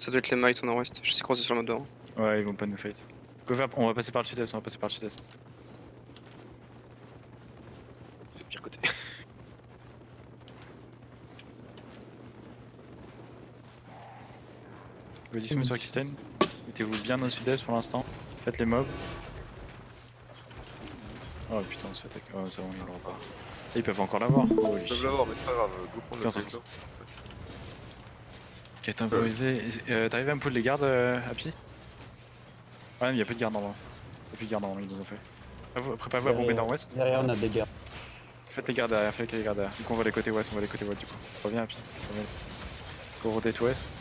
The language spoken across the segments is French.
Ça doit être les mites au nord-ouest. Je sais croiser sur le mode d'or. Ouais, ils vont pas nous fight. On va passer par le sud-est, on va passer par le sud-est. C'est le pire côté. Go dismouth sur Kisten. Mettez-vous bien au sud-est pour l'instant. Faites les mobs. Oh putain, on se fait attaquer. Oh, c'est bon, ils l'auront pas. Et ils peuvent encore l'avoir. Oh, Ils peuvent l'avoir, mais c'est pas grave. Go prendre le 15%. territoire. Qui est improvisé. T'arrives à me pull les gardes, Happy? Ouais, mais y'a plus de gardes en bas. Y'a plus de gardes en bas, ils nous ont fait. Préparez-vous à bomber nord-ouest. Derrière, on a des gardes. Faites les gardes derrière, faites les gardes derrière. Du coup, on va les côtés ouest, on va les côtés ouest du coup. Reviens, Happy. Reviens. Go rotate ouest.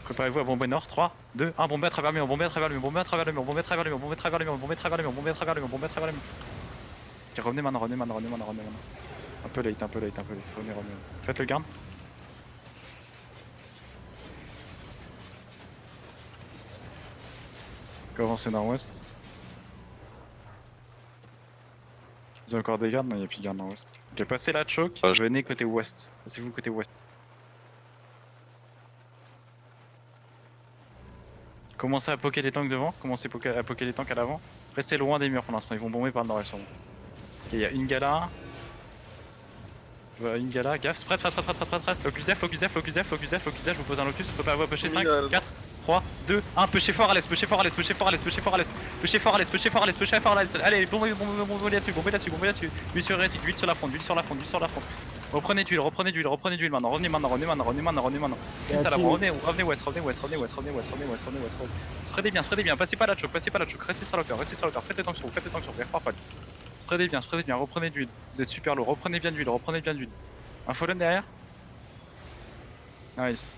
Préparez-vous à bomber nord. 3, 2, 1, bomber à travers le mur, bomber à travers le mur, bomber à travers le mur, bomber à travers le mur, bomber à travers le mur, bomber à travers le mur, bomber à travers le mur, bomber à travers le mur. Ok, revenez maintenant, revenez maintenant, revenez maintenant, revenez maintenant. Un peu late, un peu late, un peu late. Revenez, revenez. Faites le garde. Go avancer nord-ouest. Ils ont encore des gardes? Non, il n'y a plus de gardes nord-ouest. Ok, passez la choke, venez côté ouest. Passez-vous côté ouest. Commencez à poker les tanks devant, commencez à poker les tanks à l'avant. Restez loin des murs pour l'instant, ils vont bomber par le nord-ouest sûrement. Ok, il y a une gala. Une gala, gaffe, press, locus def, locus def, locus def, locus def, locus def, je vous pose un locus, faut pas avoir pusher 5, 4, 3, 2, 1, pusher fort à l'est, pusher fort à l'est, pusher fort à l'est, pusher fort à l'est, pusher fort à l'est, pusher fort à l'est, pusher fort à l'est, allez, bombez là-dessus, bombez là-dessus, bombez là-dessus, huile sur rétique, huile sur la fronde, huile sur la fronde, huile sur la fronde. Reprenez d'huile maintenant, revenez maintenant. Clean ça là, revenez ouest. Spreadez bien, passez pas la choke, restez sur la hauteur, faites les tanks sur vous, vers parfois. Spreadez bien, reprenez d'huile, vous êtes super lourd, reprenez bien d'huile. Un fallen derrière. Nice.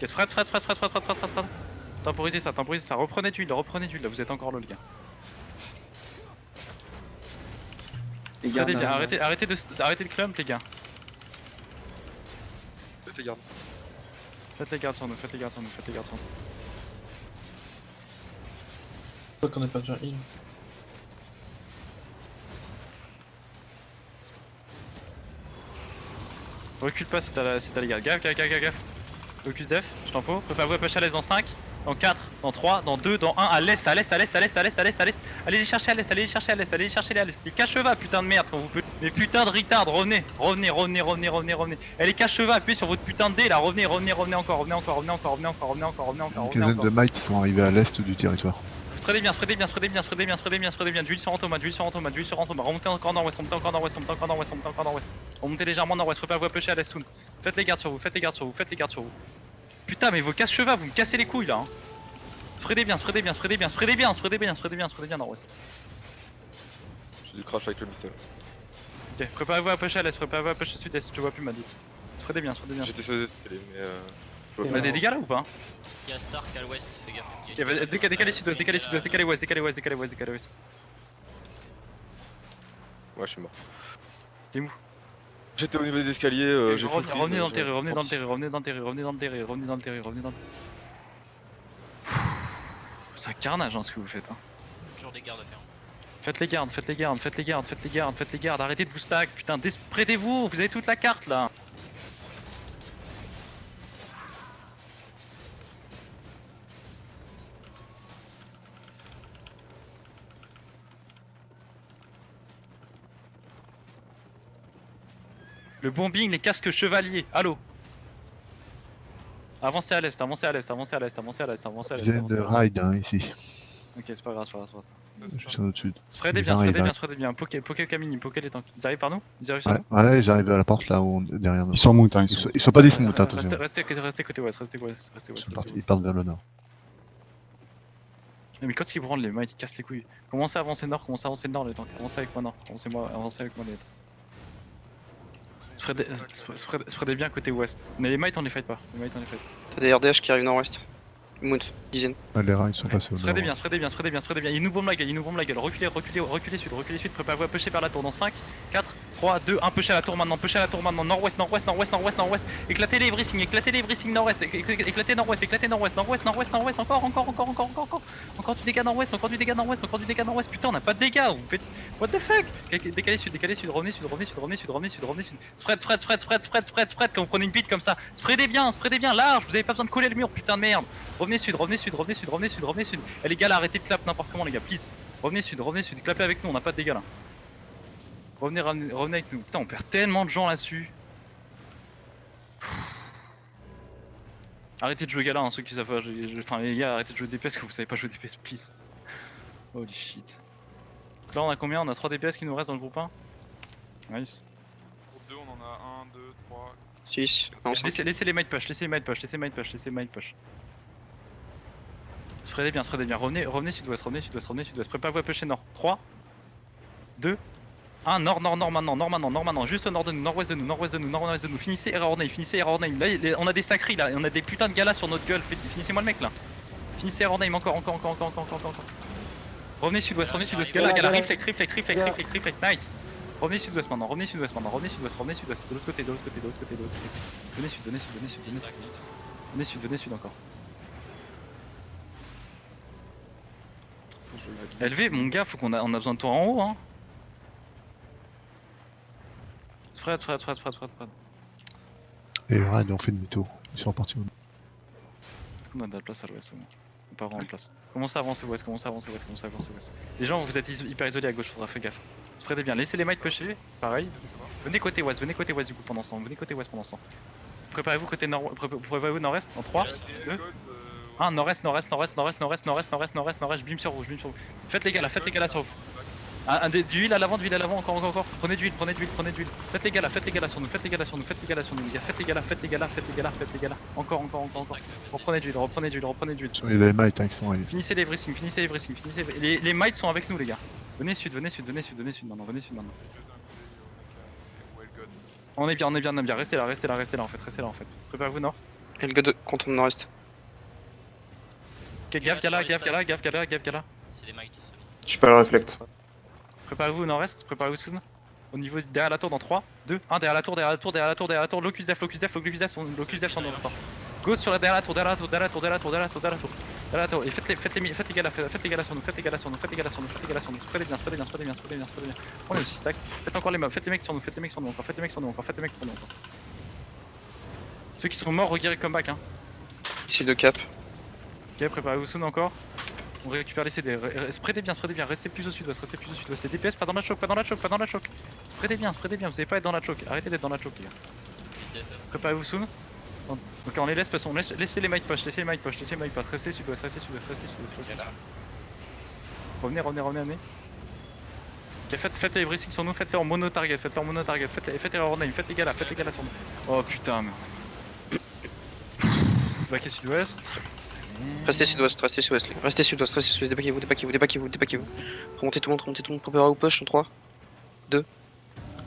Ok, spread. Temporisez ça, reprenez d'huile, là vous êtes encore low les gars. Spreadez bien, arrêtez de clump les gars. Faites les gardes. Faites les gardes sur nous. Pourquoi qu'on est pas déjà heal? Recule pas si t'as les gardes. Gaffe. Focus def, je t'en pose. Préparez-vous à push à l'est dans 5, dans 4, dans 3, dans 2, dans 1, à l'est. Allez les chercher à l'est, Les cache-va, putain de merde quand vous pouvez. Mais putain de retard, revenez. Elle est cache-va, appuyez sur votre putain de dé là, revenez encore. Une quinzaine de mites sont arrivés à l'est du territoire. Spreadez bien, d'huile sur Antoma, remontez encore nord-ouest, remontez légèrement nord-ouest, préparez-vous à pusher à l'est soon. Faites les gardes sur vous. Putain mais vos casse-chevas, vous me cassez les couilles là hein. Spreadez bien nord-ouest. J'ai du crash avec le middle. Ok, préparez-vous à pusher à l'est, préparez-vous à pusher sud-est, je vois plus ma doute. Spreadez bien. J'étais fait escaler, mais je On a des dégâts là ou pas? Il y a Stark à l'ouest, fais gaffe. Ok, décalez sud-ouest, décalez ouest. ouais, je suis mort. T'es où? J'étais au niveau des escaliers, j'ai full freeze, revenez dans le j'ai- terrain, revenez dans le terrain. C'est un carnage hein, ce que vous faites hein. Toujours des gardes à faire. Faites les gardes, arrêtez de vous stack, putain, prêtez-vous, vous avez toute la carte là. Le bombing, les casques chevaliers, allô. Avancez à l'est. Dizaine de raids hein, ici. Ok, c'est pas grave. Je suis au-dessus. Spreadez bien. Poké Kamini, poké les tanks. Ils arrivent par nous? Ils arrivent sur nous? Ouais, j'arrive à la porte là où derrière nous. Ils sont mount, hein, Ils sont pas des smooths, attention. Restez côté ouest, Ils partent vers le nord. Mais quand ils branlent les mites, ils cassent les couilles. Commencez à avancer nord les tanks. Avancez avec moi les tanks. Spreadez bien côté ouest. Mais les mites on les fight pas. T'as des RDH qui arrivent nord-ouest. Mount, dizaine. Ouais, les raids sont passés au nord. Spreadez bien. Ils nous bombent la gueule. Reculez sud. Préparez-vous à pusher vers la tour dans 5, 4, 3, 2, 1, push à la tour maintenant, nord-ouest, nord-ouest, nord-ouest, nord-ouest, nord-ouest. Éclatez les everything, nord-ouest, éclatez nord-ouest, nord-ouest, nord-ouest, encore du dégât nord-ouest, encore du dégât nord-ouest, putain on a pas de dégâts, vous faites... What the fuck? Décalez sud, revenez sud. Spread, quand vous prenez une bite comme ça, spreadez bien, large, vous avez pas besoin de coller le mur, putain de merde. Revenez sud. Eh les gars là, arrêtez de clap n'importe comment les gars, please. Revenez sud, clapez avec nous, on a pas de dégâts là. Revenez avec nous. Putain, on perd tellement de gens là-dessus. Arrêtez de jouer gala, hein, ceux qui savent pas. Enfin, les gars, arrêtez de jouer DPS que vous savez pas jouer DPS, please. Holy shit. Donc là, on a combien? On a 3 DPS qui nous restent dans le groupe 1. Nice. Groupe 2, on en a 1, 2, 3. 6. Non, 5. Laissez les might push. Spreadez bien. Revenez sud-ouest. Préparez-vous à pusher nord. 3, 2, 1, nord maintenant, juste au nord de nous, nord-ouest de nous, finissez error name, là on a des sacris là, on a des putains de galas sur notre gueule, finissez-moi le mec là, finissez error name, encore, revenez sud-ouest, gala, reflect, nice, revenez sud-ouest maintenant, de l'autre côté, venez sud encore. LV mon gars, faut qu'on a besoin de toi en haut hein. Spread. Et Red, on fait demi-tour. Ils sont repartis. Est-ce qu'on a de la place à l'ouest? On n'a pas vraiment de place. Commencez à avancer ouest. Les gens, vous êtes hyper isolés à gauche, faudra faire gaffe. Spreadez bien, laissez les mics pusher, pareil. Venez côté ouest du coup pendant ce temps. Préparez-vous côté nord-est, en 3, 2, 1, nord-est, bim sur vous. Faites les gars là sur vous. D'huile à l'avant, encore. Prenez d'huile. Faites les gars là sur nous, les gars. Faites les gars là. Encore. Reprenez d'huile. Les mites, hein, qui sont arrivés. Finissez les everything. Les mites sont avec nous, les gars. Venez sud maintenant. On est bien. Restez là en fait. Préparez-vous nord. L2 contre le nord-est. Ok, gaffe gala. C'est des mites, c'est bon. Je suis pas le reflect. Préparez-vous nord-est, sud. Au niveau derrière la tour dans 3, 2, 1, derrière la tour. Locus def, on locus en dehors. Go sur la derrière la tour. Et faites les gars là sur nous. Spreadez bien. On est aussi stack. Faites encore les mobs, faites les mecs sur nous encore. Ceux qui sont morts, regardez comeback hein. Ici de cap. Ok, préparez-vous soon encore. On récupère les CD. Spreadez bien. Restez plus au sud-ouest. Les DPS, pas dans la choke. Spreadez bien. Vous n'allez pas être dans la choke. Arrêtez d'être dans la choke, les gars. Préparez-vous soon. Ok, on les laisse passer. Laissez les might push. Restez sud-ouest. Revenez. Ok, faites les everything sur nous. Faites-les en mono target. Faites les error name. Faites les gars là sur nous. Oh putain, merde. Back et sud-ouest. Restez sud-ouest, débaquez-vous. Remontez tout le monde, préparez au push en 3, 2,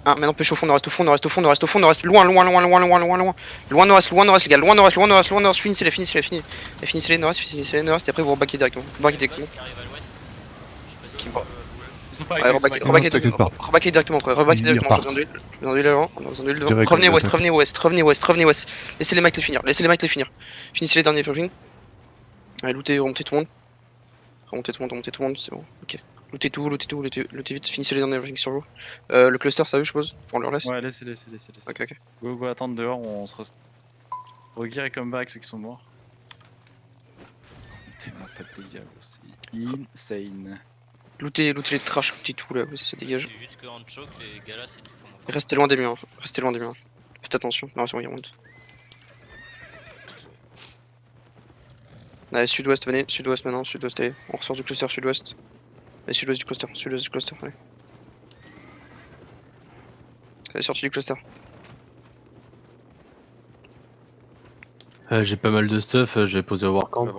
1, maintenant push au fond, nord-est, loin nord-est, les gars, loin nord-est, finissez-les, nord-est, et après vous rebaquez directement. Qui arrive à l'ouest. Je sais pas si Ils sont pas Ouais, avec nous, rebaquez directement, j'ai besoin d'huile devant. Revenez ouest, laissez les mecs les finir, finissez les derniers furging. Allez, remontez tout le monde, c'est bon, ok. Lootez vite, finissez les derniers furging sur vous. Le cluster, ça veut, je suppose, faut on leur laisse. Ouais, laissez. Ok. Go attendre dehors, on se reste. Regear et comeback ceux qui sont morts. Tellement pas de dégâts, c'est insane. Lootez les trash, lootez tout là, ça dégage. c'est juste qu'en choke, les gars là, c'est du fond. Restez loin des murs, Faites attention, non, c'est bon, il remonte. Allez, sud-ouest, venez, sud-ouest maintenant, allez, on ressort du cluster sud-ouest. Allez, sud-ouest du cluster, allez. Allez, sorti du cluster. J'ai pas mal de stuff, j'ai posé au Warcamp.